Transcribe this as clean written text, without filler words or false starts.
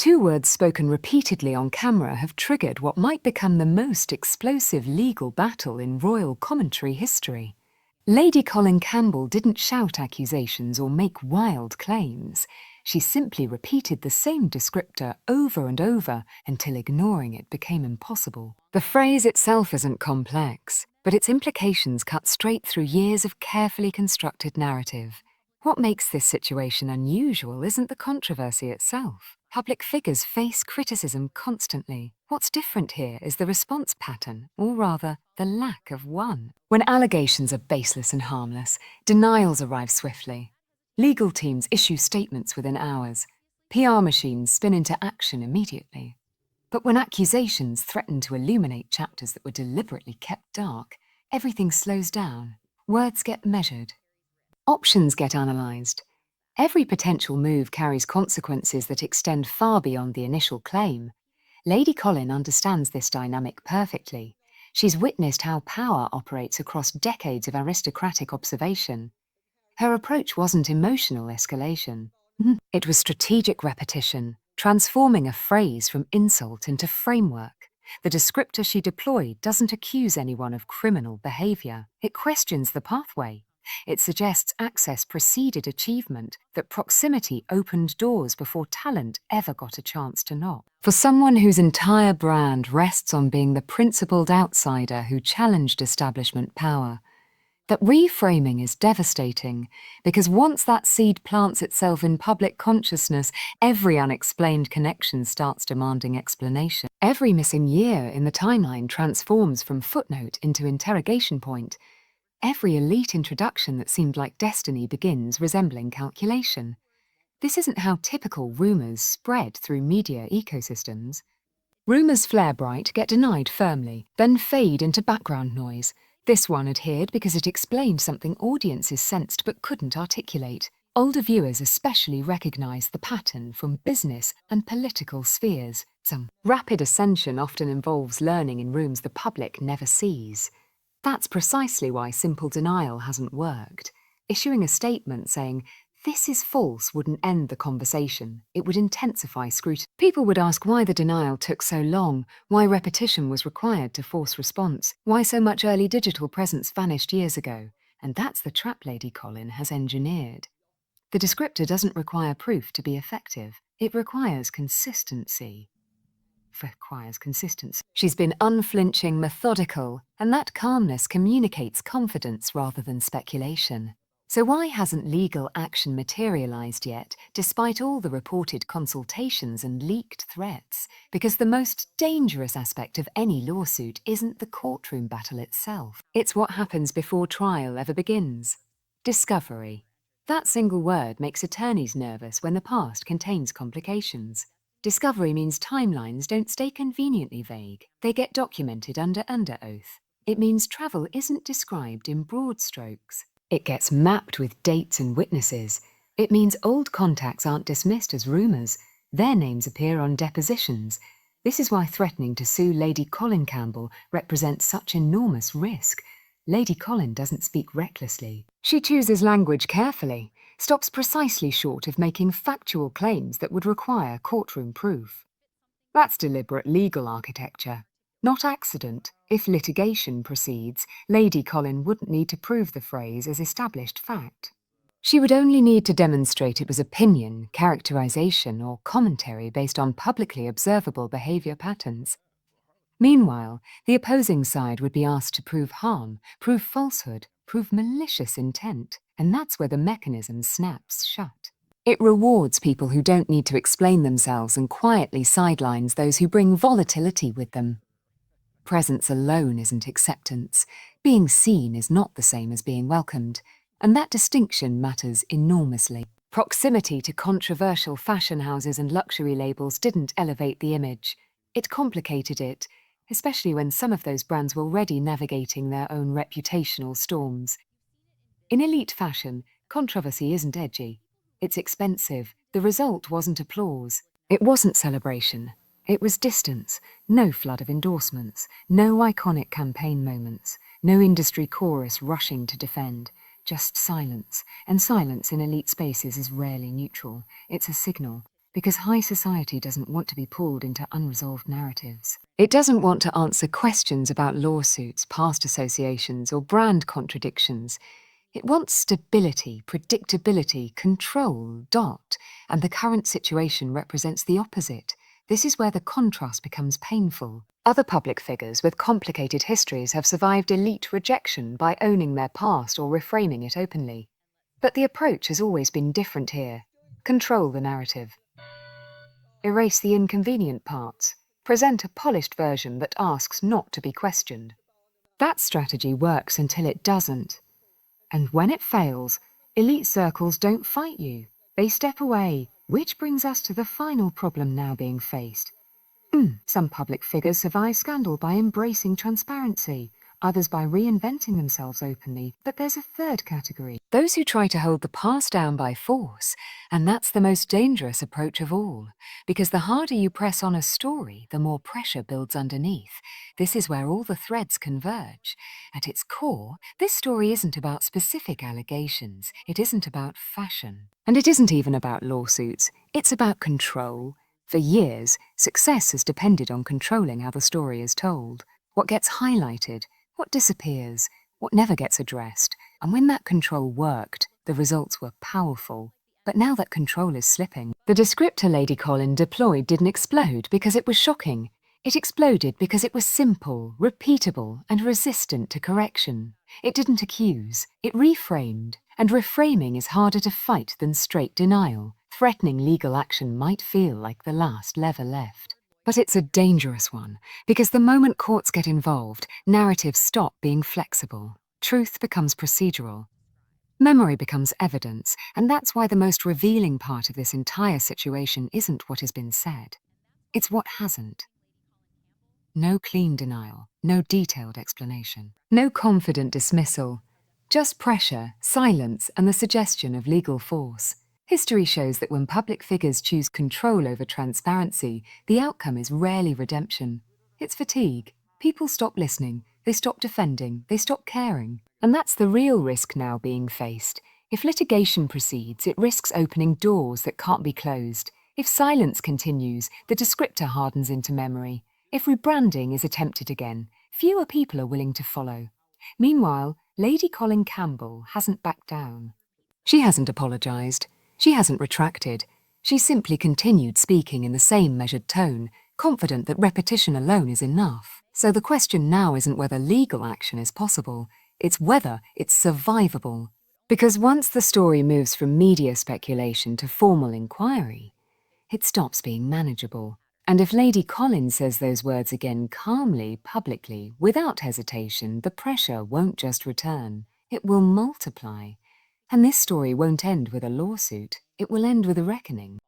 two words spoken repeatedly on camera have triggered what might become the most explosive legal battle in royal commentary history. Lady Colin Campbell didn't shout accusations or make wild claims. She simply repeated the same descriptor over and over until ignoring it became impossible. The phrase itself isn't complex, but its implications cut straight through years of carefully constructed narrative. What makes this situation unusual isn't the controversy itself. Public figures face criticism constantly. What's different here is the response pattern, or rather, the lack of one. When allegations are baseless and harmless, denials arrive swiftly. Legal teams issue statements within hours. PR machines spin into action immediately. But when accusations threaten to illuminate chapters that were deliberately kept dark, everything slows down. Words get measured. Options get analysed. Every potential move carries consequences that extend far beyond the initial claim. Lady Colin understands this dynamic perfectly. She's witnessed how power operates across decades of aristocratic observation. Her approach wasn't emotional escalation. It was strategic repetition, transforming a phrase from insult into framework. The descriptor she deployed doesn't accuse anyone of criminal behaviour. It questions the pathway. It suggests access preceded achievement, that proximity opened doors before talent ever got a chance to knock. For someone whose entire brand rests on being the principled outsider who challenged establishment power, that reframing is devastating, because once that seed plants itself in public consciousness, every unexplained connection starts demanding explanation. Every missing year in the timeline transforms from footnote into interrogation point. Every elite introduction that seemed like destiny begins resembling calculation. This isn't how typical rumours spread through media ecosystems. Rumours flare bright, get denied firmly, then fade into background noise. This one adhered because it explained something audiences sensed but couldn't articulate. Older viewers especially recognised the pattern from business and political spheres. Some rapid ascension often involves learning in rooms the public never sees. That's precisely why simple denial hasn't worked. Issuing a statement saying, "This is false," wouldn't end the conversation. It would intensify scrutiny. People would ask why the denial took so long, why repetition was required to force response, why so much early digital presence vanished years ago. And that's the trap Lady Colin has engineered. The descriptor doesn't require proof to be effective. It requires consistency. She's been unflinching, methodical, and that calmness communicates confidence rather than speculation. So why hasn't legal action materialized yet, despite all the reported consultations and leaked threats? Because the most dangerous aspect of any lawsuit isn't the courtroom battle itself. It's what happens before trial ever begins. Discovery. That single word makes attorneys nervous when the past contains complications. Discovery means timelines don't stay conveniently vague. They get documented under oath. It means travel isn't described in broad strokes. It gets mapped with dates and witnesses. It means old contacts aren't dismissed as rumours. Their names appear on depositions. This is why threatening to sue Lady Colin Campbell represents such enormous risk. Lady Colin doesn't speak recklessly. She chooses language carefully, stops precisely short of making factual claims that would require courtroom proof. That's deliberate legal architecture, not accident. If litigation proceeds, Lady Colin wouldn't need to prove the phrase as established fact. She would only need to demonstrate it was opinion, characterization, or commentary based on publicly observable behavior patterns. Meanwhile, the opposing side would be asked to prove harm, prove falsehood, prove malicious intent, and that's where the mechanism snaps shut. It rewards people who don't need to explain themselves and quietly sidelines those who bring volatility with them. Presence alone isn't acceptance. Being seen is not the same as being welcomed, and that distinction matters enormously. Proximity to controversial fashion houses and luxury labels didn't elevate the image. It complicated it, especially when some of those brands were already navigating their own reputational storms. In elite fashion, controversy isn't edgy. It's expensive. The result wasn't applause. It wasn't celebration. It was distance. No flood of endorsements. No iconic campaign moments. No industry chorus rushing to defend. Just silence. And silence in elite spaces is rarely neutral. It's a signal. because high society doesn't want to be pulled into unresolved narratives. It doesn't want to answer questions about lawsuits, past associations, or brand contradictions. It wants stability, predictability, control, and the current situation represents the opposite. This is where the contrast becomes painful. Other public figures with complicated histories have survived elite rejection by owning their past or reframing it openly. But the approach has always been different here. Control the narrative. Erase the inconvenient parts. Present a polished version that asks not to be questioned. That strategy works until it doesn't. And when it fails, elite circles don't fight you. They step away, which brings us to the final problem now being faced. Some public figures survive scandal by embracing transparency, others by reinventing themselves openly, but there's a third category. Those who try to hold the past down by force, and that's the most dangerous approach of all, because the harder you press on a story, the more pressure builds underneath. This is where all the threads converge. At its core, this story isn't about specific allegations, it isn't about fashion, and it isn't even about lawsuits, it's about control. For years, success has depended on controlling how the story is told, what gets highlighted, what disappears, what never gets addressed. And when that control worked, the results were powerful. But now that control is slipping, the descriptor Lady Colin deployed didn't explode because it was shocking. It exploded because it was simple, repeatable, and resistant to correction. It didn't accuse, it reframed. And reframing is harder to fight than straight denial. Threatening legal action might feel like the last lever left. But it's a dangerous one, because the moment courts get involved, narratives stop being flexible. Truth becomes procedural. Memory becomes evidence, and that's why the most revealing part of this entire situation isn't what has been said. It's what hasn't. No clean denial, no detailed explanation, no confident dismissal. Just pressure, silence, and the suggestion of legal force. History shows that when public figures choose control over transparency, the outcome is rarely redemption. It's fatigue. People stop listening, they stop defending, they stop caring. And that's the real risk now being faced. If litigation proceeds, it risks opening doors that can't be closed. If silence continues, the descriptor hardens into memory. If rebranding is attempted again, fewer people are willing to follow. Meanwhile, Lady Colin Campbell hasn't backed down. She hasn't apologised. She hasn't retracted. She simply continued speaking in the same measured tone, confident that repetition alone is enough. So the question now isn't whether legal action is possible, it's whether it's survivable. Because once the story moves from media speculation to formal inquiry, it stops being manageable. And if Lady Colin says those words again calmly, publicly, without hesitation, the pressure won't just return, it will multiply. And this story won't end with a lawsuit, it will end with a reckoning.